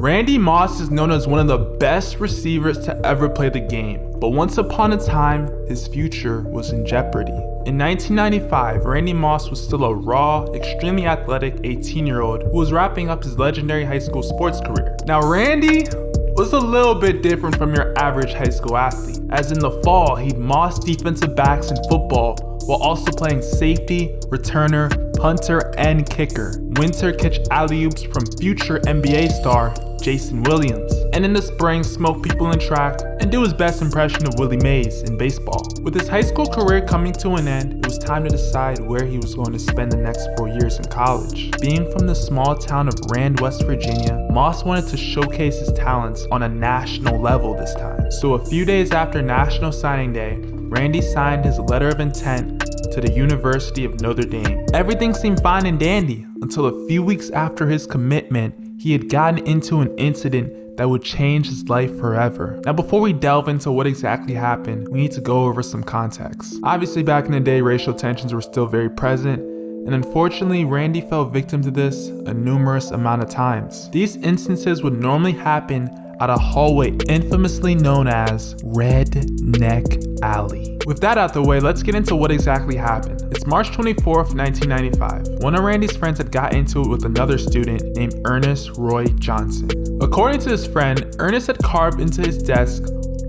Randy Moss is known as one of the best receivers to ever play the game, but once upon a time, his future was in jeopardy. In 1995, Randy Moss was still a raw, extremely athletic 18-year-old who was wrapping up his legendary high school sports career. Now, Randy was a little bit different from your average high school athlete, as in the fall, he'd moss defensive backs in football while also playing safety, returner, punter, and kicker. Winter catch alley-oops from future NBA star Jason Williams. And in the spring, smoke people in track and do his best impression of Willie Mays in baseball. With his high school career coming to an end, it was time to decide where he was going to spend the next 4 years in college. Being from the small town of Rand, West Virginia, Moss wanted to showcase his talents on a national level this time. So a few days after National Signing Day, Randy signed his letter of intent to the University of Notre Dame. Everything seemed fine and dandy until a few weeks after his commitment, he had gotten into an incident that would change his life forever. Now, before we delve into what exactly happened, we need to go over some context. Obviously, back in the day, racial tensions were still very present, and unfortunately, Randy fell victim to this a numerous amount of times. These instances would normally happen at a hallway infamously known as Redneck Alley. With that out the way, let's get into what exactly happened. It's March 24th, 1995. One of Randy's friends had got into it with another student named Ernest Roy Johnson. According to his friend, Ernest had carved into his desk,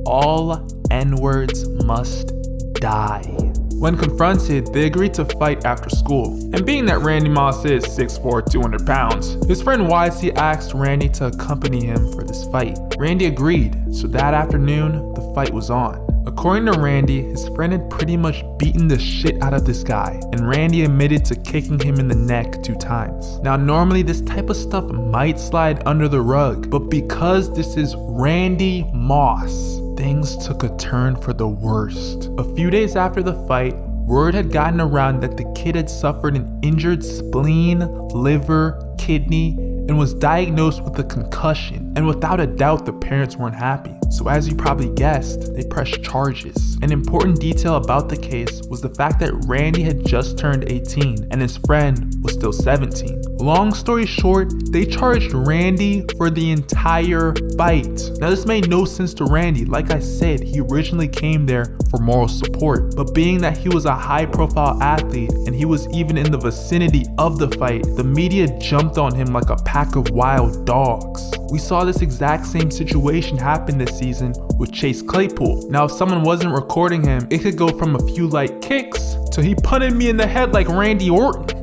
"All N-words must die." When confronted, they agreed to fight after school. And being that Randy Moss is 6'4", 200 pounds, his friend wisely asked Randy to accompany him for this fight. Randy agreed, so that afternoon, the fight was on. According to Randy, his friend had pretty much beaten the shit out of this guy, and Randy admitted to kicking him in the neck 2 times. Now, normally this type of stuff might slide under the rug, but because this is Randy Moss, things took a turn for the worst. A few days after the fight, word had gotten around that the kid had suffered an injured spleen, liver, kidney, and was diagnosed with a concussion. And without a doubt, the parents weren't happy. So as you probably guessed, they pressed charges. An important detail about the case was the fact that Randy had just turned 18 and his friend was still 17. Long story short, they charged Randy for the entire fight. Now this made no sense to Randy. Like I said, he originally came there for moral support, but being that he was a high-profile athlete and he was even in the vicinity of the fight, the media jumped on him like a pack of wild dogs. We saw this exact same situation happen this season with Chase Claypool. Now if someone wasn't recording him, it could go from a few light kicks to he punted me in the head like Randy Orton.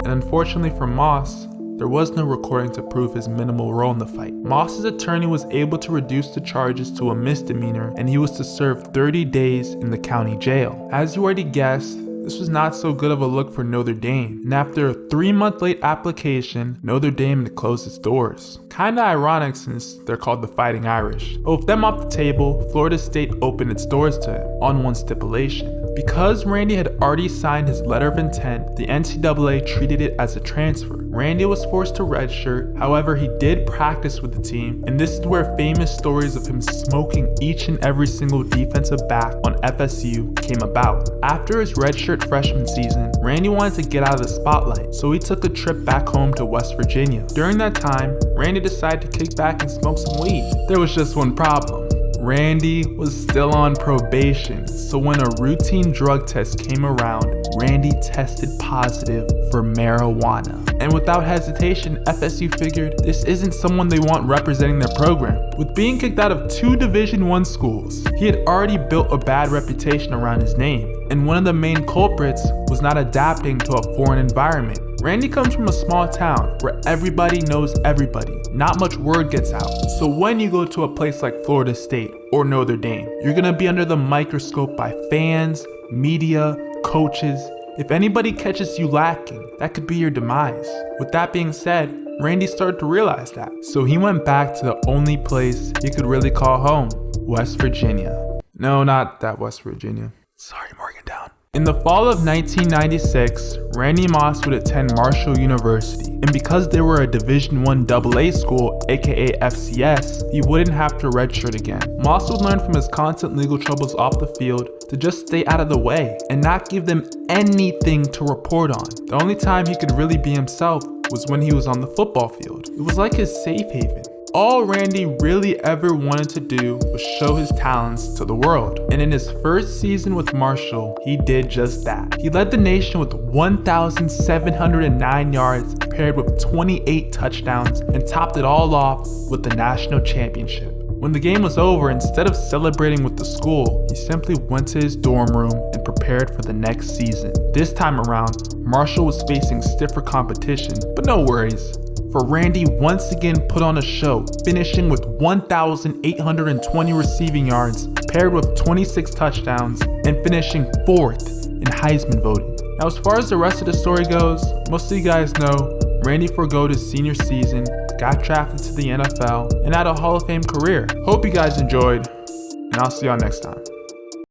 And unfortunately for Moss, there was no recording to prove his minimal role in the fight. Moss's attorney was able to reduce the charges to a misdemeanor, and he was to serve 30 days in the county jail. As you already guessed, this was not so good of a look for Notre Dame, and after a 3-month late application, Notre Dame had closed its doors. Kinda ironic since they're called the Fighting Irish. But with them off the table, Florida State opened its doors to him on one stipulation. Because Randy had already signed his letter of intent, the NCAA treated it as a transfer. Randy was forced to redshirt, however he did practice with the team, and this is where famous stories of him smoking each and every single defensive back on FSU came about. After his redshirt freshman season, Randy wanted to get out of the spotlight, so he took a trip back home to West Virginia. During that time, Randy decided to kick back and smoke some weed. There was just one problem. Randy was still on probation, so when a routine drug test came around, Randy tested positive for marijuana. And without hesitation, FSU figured this isn't someone they want representing their program. With being kicked out of 2 Division I schools, he had already built a bad reputation around his name, and one of the main culprits was not adapting to a foreign environment. Randy comes from a small town where everybody knows everybody. Not much word gets out. So when you go to a place like Florida State or Notre Dame, you're gonna be under the microscope by fans, media, coaches. If anybody catches you lacking, that could be your demise. With that being said, Randy started to realize that. So he went back to the only place he could really call home, West Virginia. No, not that West Virginia. Sorry, Morgantown. In the fall of 1996, Randy Moss would attend Marshall University, and because they were a Division I AA school, aka FCS, he wouldn't have to redshirt again. Moss would learn from his constant legal troubles off the field to just stay out of the way and not give them anything to report on. The only time he could really be himself was when he was on the football field. It was like his safe haven. All Randy really ever wanted to do was show his talents to the world. And in his first season with Marshall, he did just that. He led the nation with 1,709 yards paired with 28 touchdowns and topped it all off with the national championship. When the game was over, instead of celebrating with the school, he simply went to his dorm room and prepared for the next season. This time around, Marshall was facing stiffer competition, but no worries. For Randy once again put on a show, finishing with 1,820 receiving yards, paired with 26 touchdowns, and finishing 4th in Heisman voting. Now, as far as the rest of the story goes, most of you guys know Randy forgoed his senior season, got drafted to the NFL, and had a Hall of Fame career. Hope you guys enjoyed, and I'll see y'all next time.